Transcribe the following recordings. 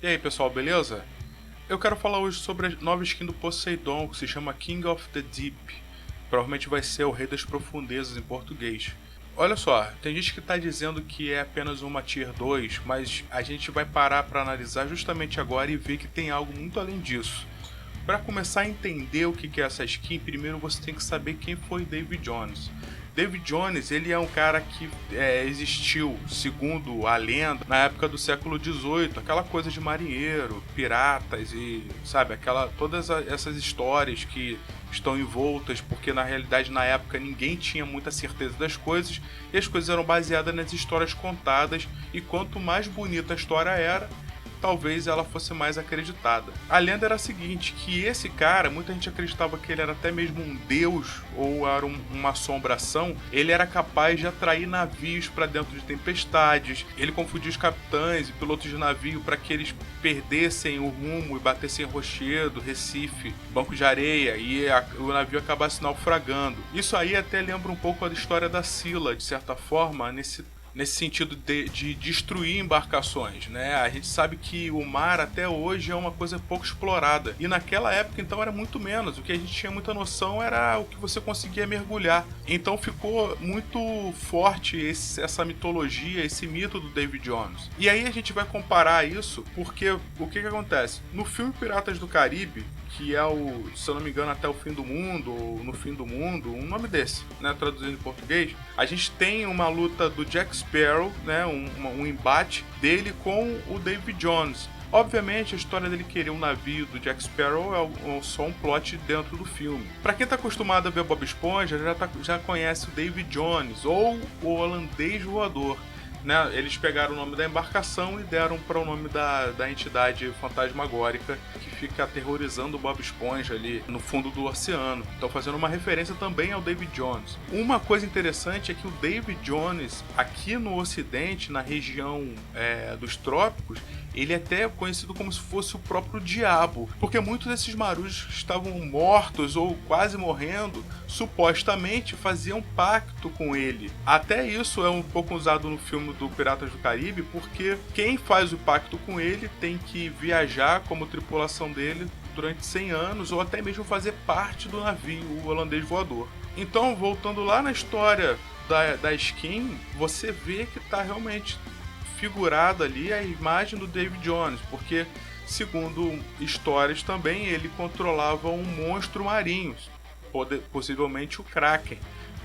E aí pessoal, beleza? Eu quero falar hoje sobre a nova skin do Poseidon, que se chama King of the Deep. Provavelmente vai ser o Rei das Profundezas em português. Olha só, tem gente que está dizendo que é apenas uma Tier 2, mas a gente vai parar para analisar justamente agora e ver que tem algo muito além disso. Para começar a entender o que é essa skin, primeiro você tem que saber quem foi David Jones. David Jones, ele é um cara que existiu, segundo a lenda, na época do século XVIII, aquela coisa de marinheiro, piratas e, sabe, todas essas histórias que estão envoltas, porque na realidade na época ninguém tinha muita certeza das coisas e as coisas eram baseadas nas histórias contadas, e quanto mais bonita a história era, talvez ela fosse mais acreditada. A lenda era a seguinte, que esse cara, muita gente acreditava que ele era até mesmo um deus ou era uma assombração. Ele era capaz de atrair navios para dentro de tempestades, ele confundia os capitães e pilotos de navio para que eles perdessem o rumo e batessem em Rochedo, Recife, Banco de Areia, e o navio acabasse naufragando. Isso aí até lembra um pouco da história da Scylla, de certa forma, nesse sentido de destruir embarcações, né? A gente sabe que o mar até hoje é uma coisa pouco explorada, e naquela época então era muito menos. O que a gente tinha muita noção era o que você conseguia mergulhar. Então ficou muito forte essa mitologia, esse mito do David Jones. E aí a gente vai comparar isso porque o que acontece? No filme Piratas do Caribe, que é o, se eu não me engano, Até o Fim do Mundo, ou No Fim do Mundo, um nome desse, né, traduzindo em português, a gente tem uma luta do Jack Sparrow, né, um embate dele com o David Jones. Obviamente, a história dele querer um navio do Jack Sparrow é só um plot dentro do filme. Pra quem tá acostumado a ver Bob Esponja, já conhece o David Jones, ou o holandês voador. Né, eles pegaram o nome da embarcação e deram para o nome da entidade fantasmagórica que fica aterrorizando o Bob Esponja ali no fundo do oceano. Então, fazendo uma referência também ao David Jones. Uma coisa interessante é que o David Jones, aqui no ocidente, na região dos trópicos, ele é até conhecido como se fosse o próprio diabo, porque muitos desses marujos que estavam mortos ou quase morrendo, supostamente faziam pacto com ele. Até isso é um pouco usado no filme do Piratas do Caribe, porque quem faz o pacto com ele tem que viajar como tripulação dele durante 100 anos, ou até mesmo fazer parte do navio, o holandês voador. Então, voltando lá na história da skin, você vê que está realmente figurada ali a imagem do David Jones, porque, segundo histórias também, ele controlava um monstro marinho, possivelmente o Kraken,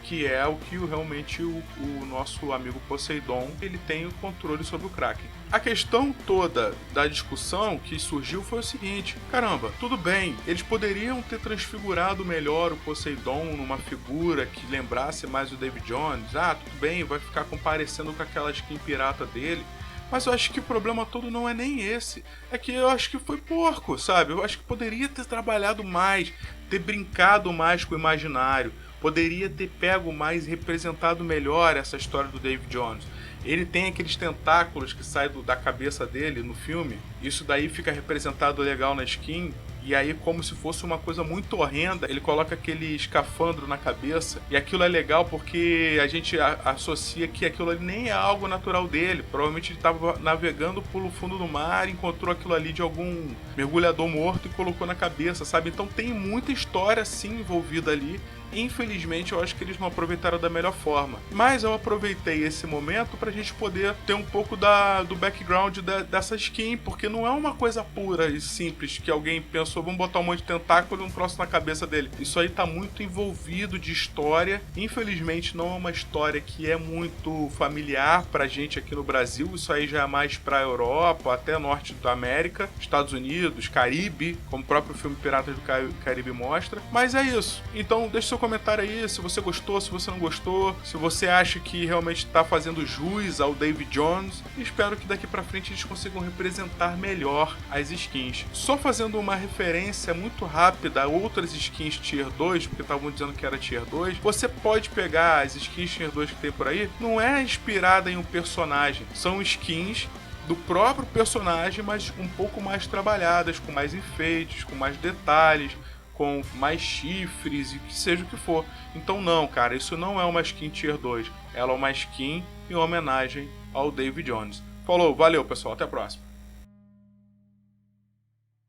que é o que realmente o nosso amigo Poseidon, ele tem o controle sobre o Kraken. A questão toda da discussão que surgiu foi o seguinte: caramba, tudo bem, eles poderiam ter transfigurado melhor o Poseidon numa figura que lembrasse mais o David Jones. Ah, tudo bem, vai ficar comparecendo com aquela skin pirata dele. Mas eu acho que o problema todo não é nem esse. É que eu acho que foi porco, sabe? Eu acho que poderia ter trabalhado mais, ter brincado mais com o imaginário. Poderia ter pego mais e representado melhor essa história do David Jones. Ele tem aqueles tentáculos que saem da cabeça dele no filme. Isso daí fica representado legal na skin. E aí, como se fosse uma coisa muito horrenda, ele coloca aquele escafandro na cabeça. E aquilo é legal porque a gente associa que aquilo ali nem é algo natural dele. Provavelmente ele estava navegando pelo fundo do mar, encontrou aquilo ali de algum mergulhador morto e colocou na cabeça, sabe? Então tem muita história sim envolvida ali. Infelizmente, eu acho que eles não aproveitaram da melhor forma. Mas eu aproveitei esse momento pra gente poder ter um pouco do background dessa skin, porque não é uma coisa pura e simples que alguém pensou, vamos botar um monte de tentáculo e um troço na cabeça dele. Isso aí tá muito envolvido de história. Infelizmente, não é uma história que é muito familiar pra gente aqui no Brasil. Isso aí já é mais pra Europa, até Norte da América, Estados Unidos, Caribe, como o próprio filme Piratas do Caribe mostra. Mas é isso. Então, deixa seu comentário aí, se você gostou, se você não gostou, se você acha que realmente está fazendo jus ao David Jones. E espero que daqui pra frente eles consigam representar melhor as skins. Só fazendo uma referência muito rápida a outras skins Tier 2, porque estavam dizendo que era Tier 2, você pode pegar as skins Tier 2 que tem por aí, não é inspirada em um personagem, são skins do próprio personagem, mas um pouco mais trabalhadas, com mais enfeites, com mais detalhes, com mais chifres e que seja o que for. Então não, cara, isso não é uma skin Tier 2. Ela é uma skin em homenagem ao David Jones. Falou, valeu pessoal, até a próxima.